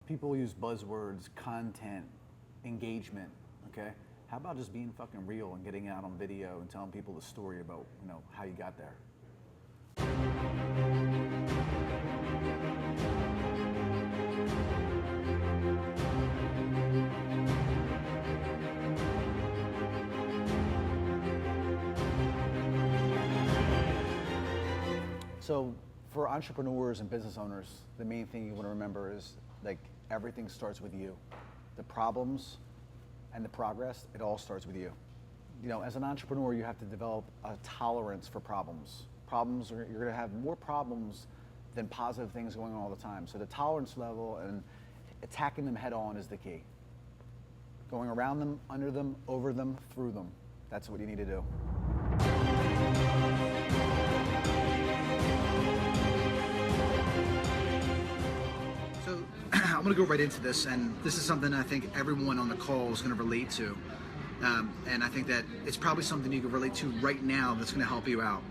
People use buzzwords, content, engagement, okay? How about just being fucking real and getting out on video and telling people the story about, how you got there? So for entrepreneurs and business owners, the main thing you want to remember is like everything starts with you. The problems and the progress, it all starts with you. As an entrepreneur, you have to develop a tolerance for problems. You're going to have more problems than positive things going on all the time. So the tolerance level and attacking them head on is the key. Going around them, under them, over them, through them. That's what you need to do. So I'm going to go right into this, and this is something I think everyone on the call is going to relate to. And I think that it's probably something you can relate to right now that's going to help you out.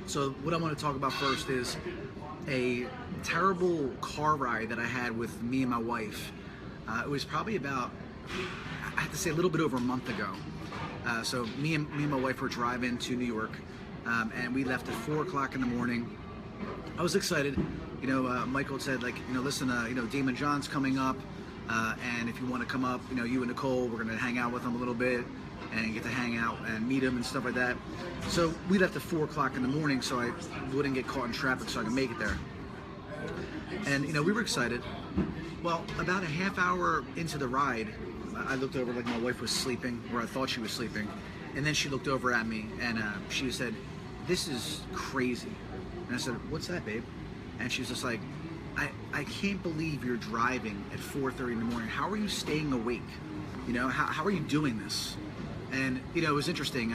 So what I want to talk about first is a terrible car ride that I had with me and my wife. It was probably about, I have to say, a little bit over a month ago. So me and my wife were driving to New York, and we left at 4 o'clock in the morning. I was excited. Michael said, listen, Damon John's coming up, and if you want to come up, you and Nicole, we're going to hang out with him a little bit and get to hang out and meet him and stuff like that. So we left at 4 o'clock in the morning so I wouldn't get caught in traffic so I could make it there. And, we were excited. Well, about a half hour into the ride, I looked over like my wife was sleeping, or I thought she was sleeping. And then she looked over at me and she said, "This is crazy." And I said, "What's that, babe?" And she's just like, I can't believe you're driving at 4:30 in the morning. How are you staying awake? How are you doing this? And, it was interesting.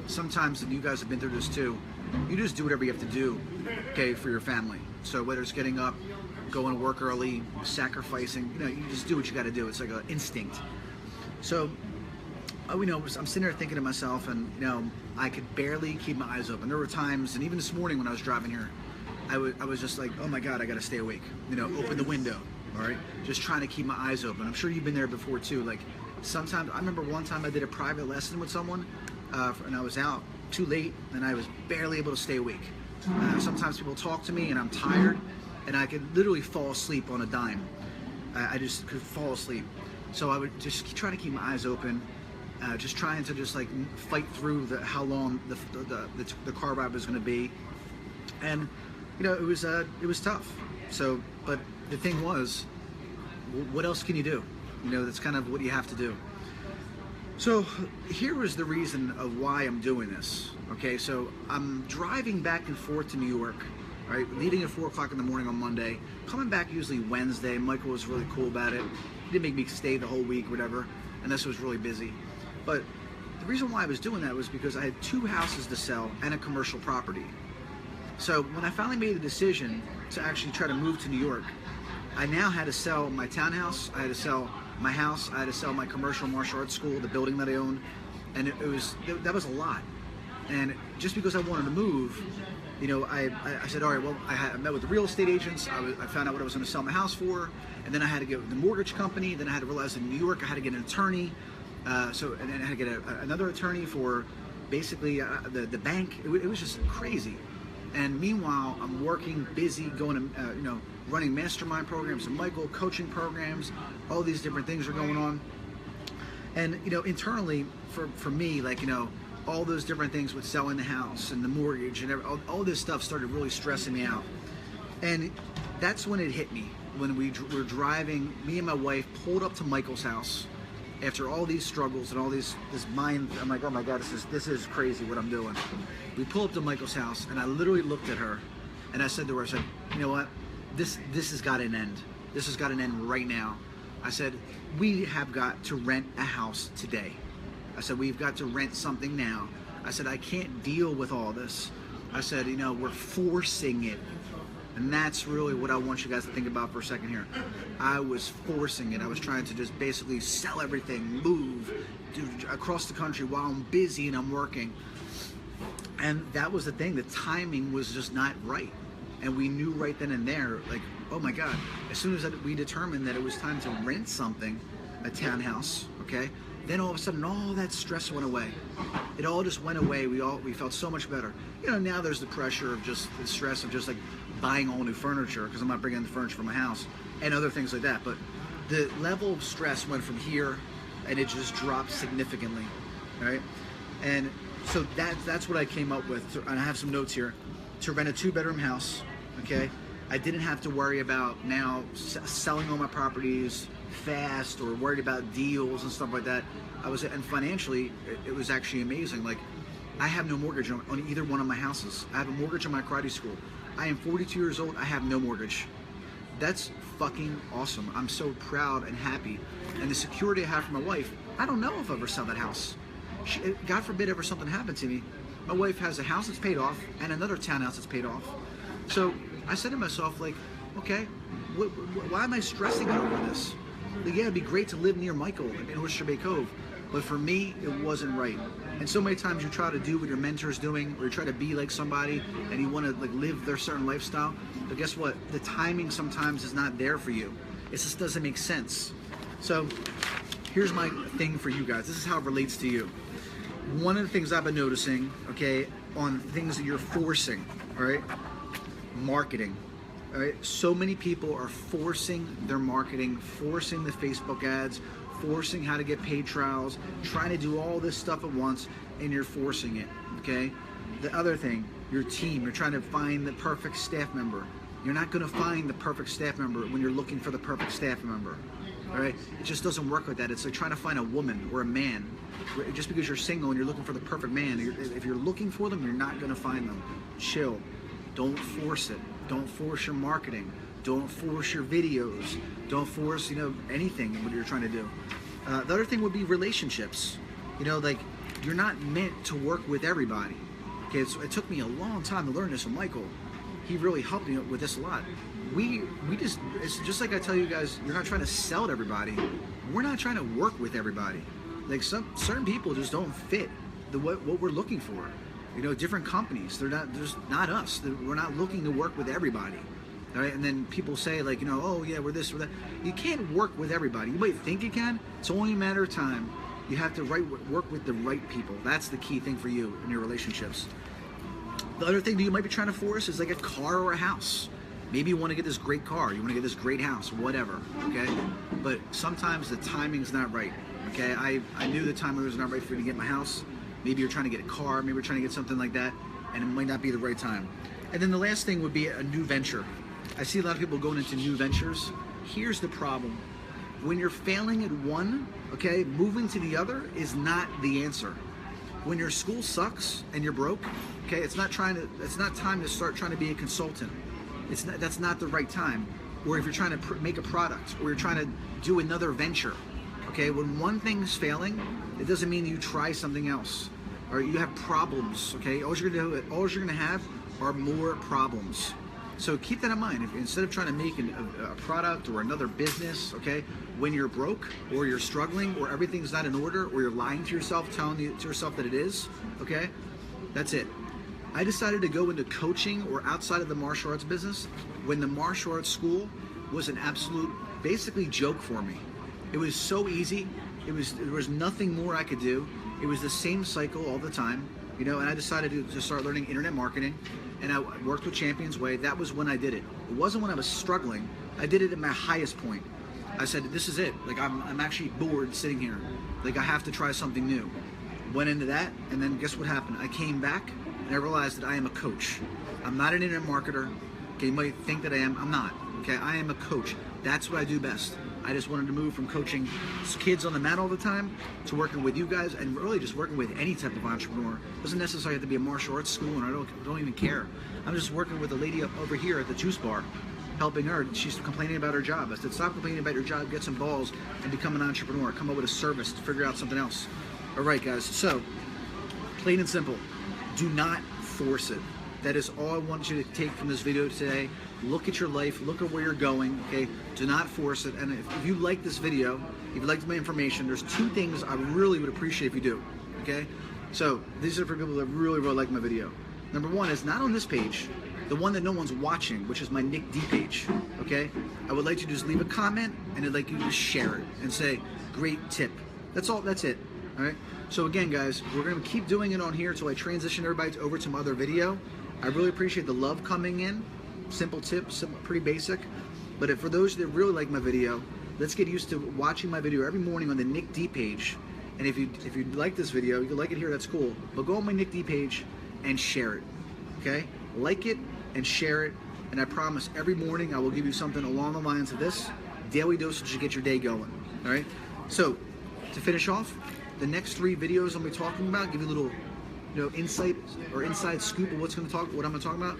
Sometimes, and you guys have been through this too, you just do whatever you have to do, okay, for your family. So whether it's getting up, going to work early, sacrificing, you just do what you got to do. It's like an instinct. So, I'm sitting there thinking to myself, and, I could barely keep my eyes open. There were times, and even this morning when I was driving here, I was just like, oh my God, I got to stay awake. Open the window, all right? Just trying to keep my eyes open. I'm sure you've been there before too. Like sometimes, I remember one time I did a private lesson with someone and I was out too late and I was barely able to stay awake. Sometimes people talk to me and I'm tired and I could literally fall asleep on a dime. I just could fall asleep. So I would just try to keep my eyes open, just trying to just like fight through how long the car ride was going to be. And it was tough. So, but the thing was, what else can you do? That's kind of what you have to do. So here was the reason of why I'm doing this. Okay, so I'm driving back and forth to New York, right? Leaving at 4 o'clock in the morning on Monday, coming back usually Wednesday. Michael was really cool about it. He didn't make me stay the whole week, whatever, unless it was really busy. But the reason why I was doing that was because I had 2 houses to sell and a commercial property. So when I finally made the decision to actually try to move to New York, I now had to sell my townhouse, I had to sell my house, I had to sell my commercial martial arts school, the building that I own, and that was a lot. And just because I wanted to move, I said, all right, well, I met with the real estate agents, I found out what I was going to sell my house for, and then I had to get with the mortgage company, then I had to realize in New York I had to get an attorney, and then I had to get another attorney for basically the bank. It was just crazy. And meanwhile, I'm working, busy, going to, running mastermind programs and Michael, coaching programs, all these different things are going on. And, internally, for me, all those different things with selling the house and the mortgage and all this stuff started really stressing me out. And that's when it hit me, when we were driving, me and my wife pulled up to Michael's house after all these struggles and all this mind. I'm like, oh my God, this is crazy what I'm doing. We pull up to Michael's house and I literally looked at her and I said to her, I said, you know what? This has got an end. This has got an end right now. I said, we have got to rent a house today. I said, we've got to rent something now. I said, I can't deal with all this. I said, we're forcing it. And that's really what I want you guys to think about for a second here. I was forcing it. I was trying to just basically sell everything, move across the country while I'm busy and I'm working. And that was the thing. The timing was just not right. And we knew right then and there, like, oh my God. As soon as we determined that it was time to rent something, a townhouse, okay, then all of a sudden all that stress went away. It all just went away. We felt so much better. You know, now there's the pressure of just the stress of just like buying all new furniture, because I'm not bringing in the furniture from my house, and other things like that. But the level of stress went from here, and it just dropped significantly, right? And so that's what I came up with, and I have some notes here, to rent a 2-bedroom house, okay? I didn't have to worry about now selling all my properties fast or worried about deals and stuff like that. And financially, it was actually amazing. Like, I have no mortgage on either one of my houses. I have a mortgage on my karate school. I am 42 years old, I have no mortgage. That's fucking awesome. I'm so proud and happy. And the security I have for my wife, I don't know if I'll ever sell that house. God forbid ever something happened to me. My wife has a house that's paid off and another townhouse that's paid off. So I said to myself, like, okay, why am I stressing over this? Like, yeah, it'd be great to live near Michael in Oyster Bay Cove, but for me, it wasn't right. And so many times you try to do what your mentor's doing, or you try to be like somebody, and you want to like live their certain lifestyle. But guess what? The timing sometimes is not there for you. It just doesn't make sense. So here's my thing for you guys. This is how it relates to you. One of the things I've been noticing, okay, on things that you're forcing, all right, marketing. All right, so many people are forcing their marketing, forcing the Facebook ads, forcing how to get paid trials, trying to do all this stuff at once, and you're forcing it, okay? The other thing, your team, you're trying to find the perfect staff member. You're not gonna find the perfect staff member when you're looking for the perfect staff member, all right? It just doesn't work like that. It's like trying to find a woman or a man. Just because you're single and you're looking for the perfect man, if you're looking for them, you're not gonna find them. Chill, don't force it. Don't force your marketing. Don't force your videos. Don't force, anything what you're trying to do. The other thing would be relationships. Like, you're not meant to work with everybody. Okay, it took me a long time to learn this from Michael. He really helped me with this a lot. It's just like I tell you guys, you're not trying to sell to everybody. We're not trying to work with everybody. Like, certain people just don't fit what we're looking for. Different companies, they're just not us. We're not looking to work with everybody. All right? And then people say, like, oh yeah, we're this, we're that. You can't work with everybody. You might think you can. It's only a matter of time. You have to work with the right people. That's the key thing for you in your relationships. The other thing that you might be trying to force is like a car or a house. Maybe you want to get this great car, you want to get this great house, whatever, okay? But sometimes the timing's not right, okay? I knew the timing was not right for me to get my house. Maybe you're trying to get a car, maybe you're trying to get something like that, and it might not be the right time. And then the last thing would be a new venture. I see a lot of people going into new ventures. Here's the problem. When you're failing at one, okay, moving to the other is not the answer. When your school sucks and you're broke, okay, it's not time to start trying to be a consultant. That's not the right time. Or if you're trying to make a product, or you're trying to do another venture, okay, when one thing's failing, it doesn't mean you try something else, or you have problems, okay? All you're gonna have are more problems. So keep that in mind. Instead of trying to make a product or another business, okay, when you're broke or you're struggling or everything's not in order or you're lying to yourself, telling to yourself that it is, okay, that's it. I decided to go into coaching or outside of the martial arts business when the martial arts school was an absolute, basically, joke for me. It was so easy. There was nothing more I could do. It was the same cycle all the time, and I decided to start learning internet marketing, and I worked with Champions Way. That was when I did it. It wasn't when I was struggling. I did it at my highest point. I said, this is it. Like, I'm actually bored sitting here. Like, I have to try something new. Went into that, and then guess what happened? I came back, and I realized that I am a coach. I'm not an internet marketer. Okay, you might think that I am. I'm not. Okay, I am a coach. That's what I do best. I just wanted to move from coaching kids on the mat all the time to working with you guys, and really just working with any type of entrepreneur. It doesn't necessarily have to be a martial arts school, and I don't even care. I'm just working with a lady over here at the juice bar, helping her. She's complaining about her job. I said, stop complaining about your job, get some balls, and become an entrepreneur. Come up with a service to figure out something else. All right, guys. So, plain and simple, do not force it. That is all I want you to take from this video today. Look at your life, look at where you're going, okay? Do not force it. And if you like this video, if you liked my information, there's two things I really would appreciate if you do, okay? So these are for people that really, really like my video. Number one is not on this page. the one that no one's watching, which is my Nick D page, okay? I would like you to just leave a comment, and I'd like you to share it and say, great tip. That's all, that's it, all right? So again, guys, we're gonna keep doing it on here until I transition everybody over to my other video. I really appreciate the love coming in. Simple tips, pretty basic. But for those that really like my video, let's get used to watching my video every morning on the Nick D page. And if you like this video, you can like it here, that's cool. But go on my Nick D page and share it, okay? Like it and share it. And I promise every morning I will give you something along the lines of this. Daily dosage to get your day going, all right? So, to finish off, the next 3 videos I'm gonna be talking about, give you a little insight or inside scoop of what I'm gonna talk about.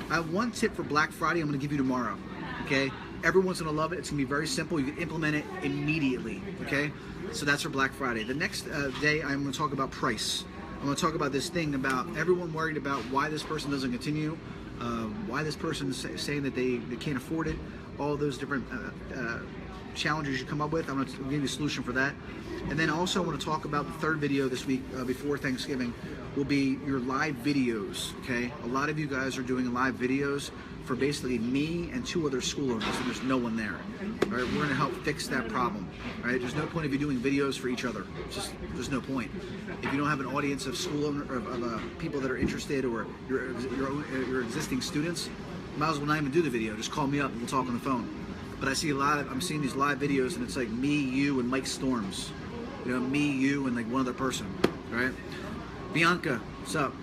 I have one tip for Black Friday I'm gonna give you tomorrow, okay? Everyone's gonna love it. It's gonna be very simple. You can implement it immediately, okay? So that's for Black Friday. The next day I'm gonna talk about price. I'm gonna talk about this thing about everyone worried about why this person doesn't continue, why this person is saying that they can't afford it, all those different challenges you come up with. I'm gonna give you a solution for that. And then also I want to talk about the third video this week before Thanksgiving will be your live videos, okay? A lot of you guys are doing live videos for basically me and 2 other school owners, and there's no one there. All right, we're gonna help fix that problem. All right, there's no point of you doing videos for each other. There's no point. If you don't have an audience of school owner of people that are interested, or your existing students, you might as well not even do the video. Just call me up and we'll talk on the phone. But I'm seeing these live videos, and it's like me, you, and Mike Storms. Me, you, and like one other person, right? Bianca, what's up?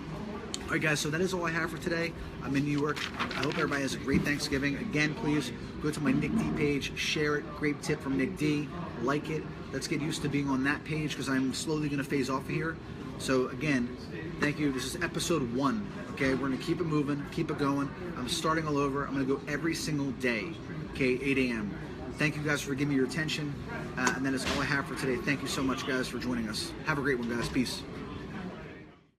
All right, guys, so that is all I have for today. I'm in New York. I hope everybody has a great Thanksgiving. Again, please go to my Nick D page, share it. Great tip from Nick D. Like it. Let's get used to being on that page because I'm slowly going to phase off of here. So again, thank you. This is episode 1. Okay, we're going to keep it moving, keep it going. I'm starting all over. I'm going to go every single day. Okay, 8 a.m. Thank you guys for giving me your attention. And that is all I have for today. Thank you so much, guys, for joining us. Have a great one, guys. Peace.